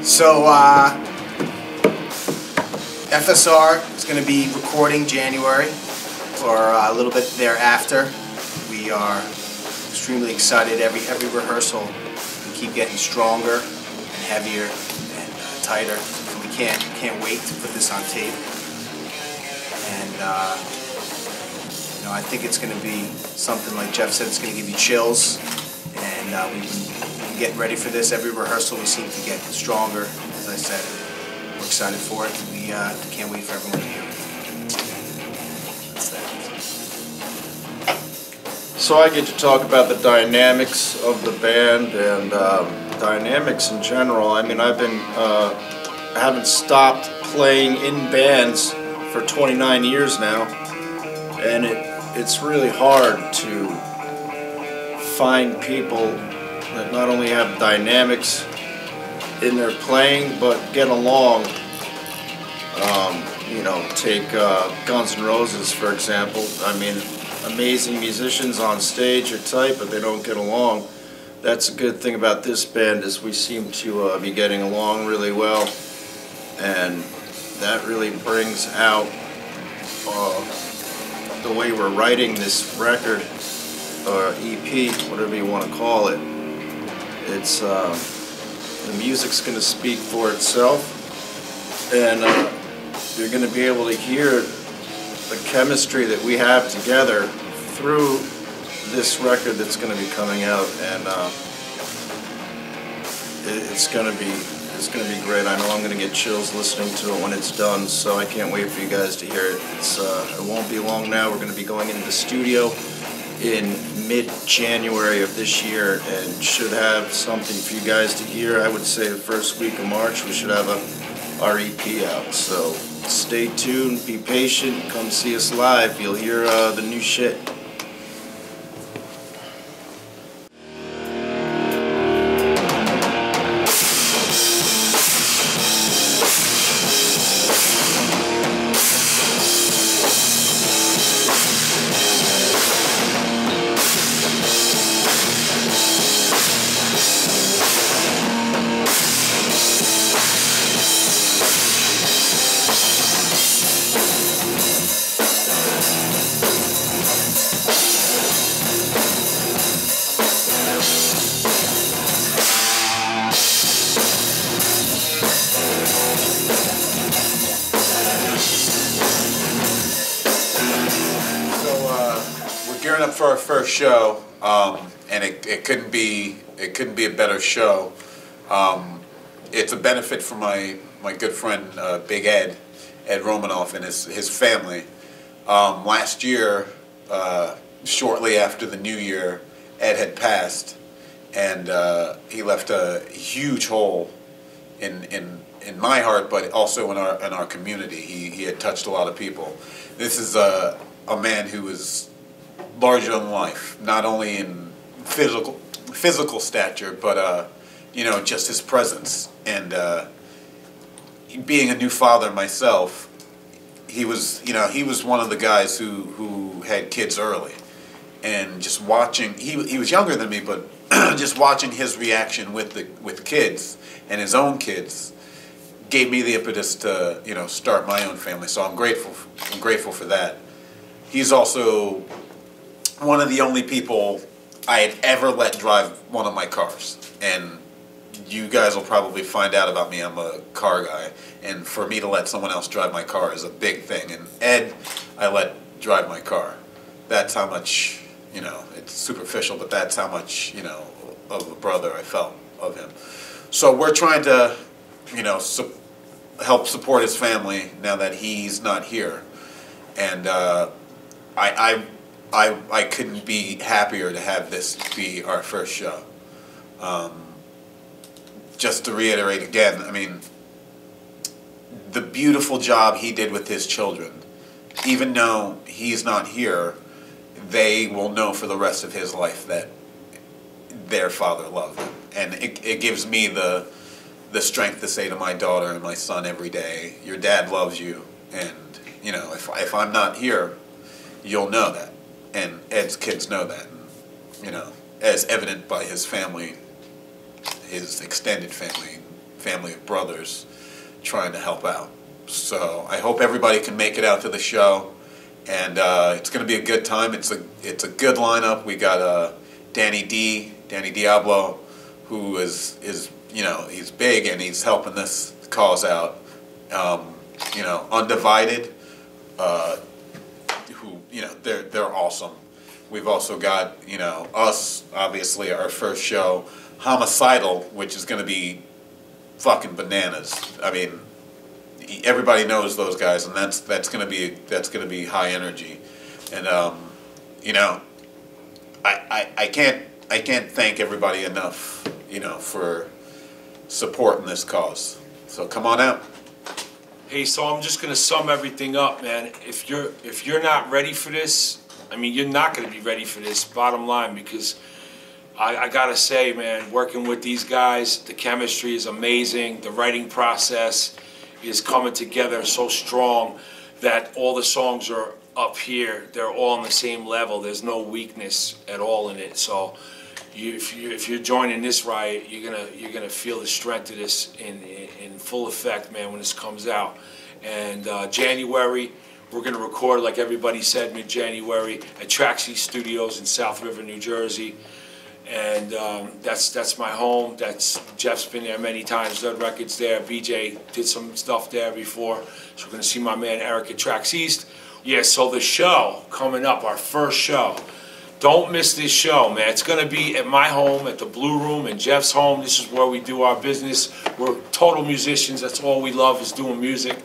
So, FSR is going to be recording January, or a little bit thereafter. We are extremely excited. Every rehearsal, we keep getting stronger and heavier and tighter. So we can't wait to put this on tape. And you know, I think it's going to be something like Jeff said. It's going to give you chills. And we've been getting ready for this. Every rehearsal, we seem to get stronger. As I said, we're excited for it. We can't wait for everyone to hear it. That's that. So I get to talk about the dynamics of the band and dynamics in general. I mean, I haven't stopped playing in bands for 29 years now, and it's really hard to find people that not only have dynamics in their playing but get along. You know, take Guns N' Roses for example. I mean, amazing musicians on stage are tight, but they don't get along. That's a good thing about this band, is we seem to be getting along really well, and that really brings out the way we're writing this record, or EP, whatever you want to call it. It's the music's going to speak for itself, and you're going to be able to hear the chemistry that we have together through this record that's going to be coming out, and it's going to be great. I know I'm going to get chills listening to it when it's done, so I can't wait for you guys to hear it. It won't be long now. We're going to be going into the studio in mid-January of this year, and should have something for you guys to hear. I would say the first week of March we should have our EP out, so stay tuned, be patient, come see us live. You'll hear the new shit. Gearing up for our first show, and it couldn't be a better show. It's a benefit for my good friend Big Ed Romanoff, and his family. Last year, shortly after the New Year, Ed had passed, and he left a huge hole in my heart, but also in our community. He had touched a lot of people. This is a man who was larger than life, not only in physical stature, but you know, just his presence. And being a new father myself, he was one of the guys who had kids early, and just watching, he was younger than me, but just watching his reaction with kids and his own kids gave me the impetus to, you know, start my own family. So I'm grateful for that. He's also one of the only people I had ever let drive one of my cars. And you guys will probably find out about me, I'm a car guy. And for me to let someone else drive my car is a big thing. And Ed, I let drive my car. That's how much, you know, it's superficial, but that's how much, you know, of a brother I felt of him. So we're trying to, you know, help support his family now that he's not here. And I couldn't be happier to have this be our first show. Just to reiterate again, I mean, the beautiful job he did with his children, even though he's not here, they will know for the rest of his life that their father loved them. And it gives me the strength to say to my daughter and my son every day, your dad loves you, and you know, if I'm not here, you'll know that. and Ed's kids know that. And, you know, as evident by his family, his extended family of brothers, trying to help out. So I hope everybody can make it out to the show, and it's going to be a good time. It's a good lineup. We got Danny Diablo, who is you know, he's big and he's helping this cause out. You know, Undivided, who, you know, they're awesome. We've also got, you know, us, obviously, our first show, Homicidal, which is going to be fucking bananas. I mean, everybody knows those guys, and that's going to be high energy. And you know, I can't thank everybody enough, you know, for supporting this cause. So come on out. Hey, so I'm just gonna sum everything up, man. If you're not ready for this, I mean, you're not gonna be ready for this, bottom line, because I gotta say, man, working with these guys, the chemistry is amazing. The writing process is coming together so strong that all the songs are up here. They're all on the same level. There's no weakness at all in it. So if you're joining this riot, you're gonna feel the strength of this in full effect, man, when this comes out. And January, we're gonna record, like everybody said, mid-January at Traxxee Studios in South River, New Jersey. And that's my home. Jeff's been there many times, done records there. BJ did some stuff there before. So we're gonna see my man Eric at Traxxee. Yeah, so the show coming up, our first show. Don't miss this show, man. It's going to be at my home, at the Blue Room, and Jeff's home. This is where we do our business. We're total musicians. That's all we love, is doing music.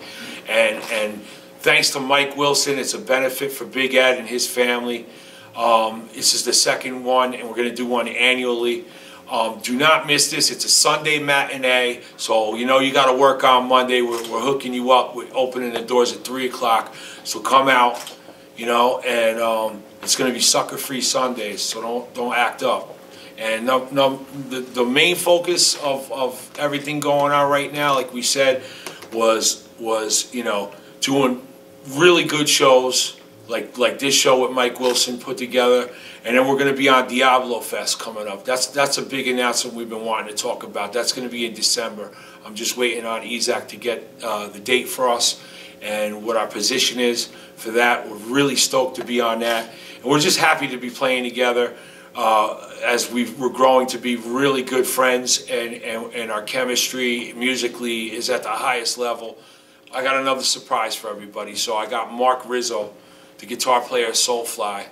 And thanks to Mike Wilson, it's a benefit for Big Ed and his family. This is the second one, and we're going to do one annually. Do not miss this. It's a Sunday matinee, so you know you got to work on Monday. We're hooking you up. We're opening the doors at 3 o'clock, so come out, you know, and it's going to be sucker-free Sundays, so don't act up. And the main focus of everything going on right now, like we said, was you know, doing really good shows like this show with Mike Wilson put together, and then we're going to be on Diablo Fest coming up. That's a big announcement we've been wanting to talk about. That's going to be in December. I'm just waiting on Isaac to get the date for us and what our position is for that. We're really stoked to be on that. And we're just happy to be playing together as we're growing to be really good friends, and our chemistry musically is at the highest level. I got another surprise for everybody. So I got Mark Rizzo, the guitar player of Soulfly.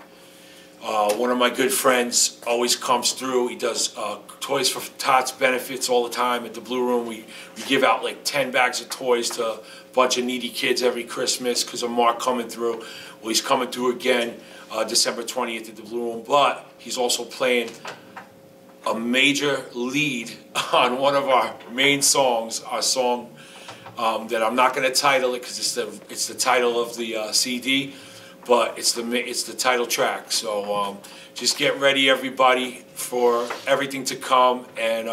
One of my good friends always comes through. He does Toys for Tots benefits all the time at the Blue Room. We give out like 10 bags of toys to a bunch of needy kids every Christmas because of Mark coming through. Well, he's coming through again December 20th at the Blue Room, but he's also playing a major lead on one of our main songs, our song that I'm not going to title it because it's the title of the CD, but it's the title track. So just get ready, everybody, for everything to come. And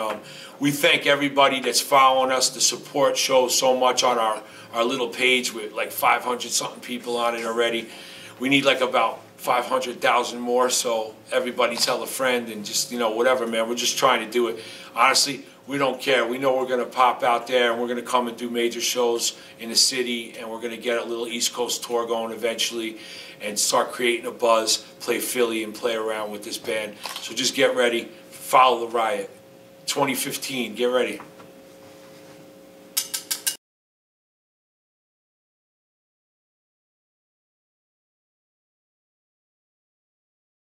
we thank everybody that's following us. The support shows so much on our little page with like 500 something people on it already. We need like about 500,000 more, so everybody tell a friend, and just, you know, whatever, man. We're just trying to do it. Honestly, we don't care. We know we're going to pop out there, and we're going to come and do major shows in the city, and we're going to get a little East Coast tour going eventually and start creating a buzz, play Philly, and play around with this band. So just get ready. Follow the riot. 2015, get ready.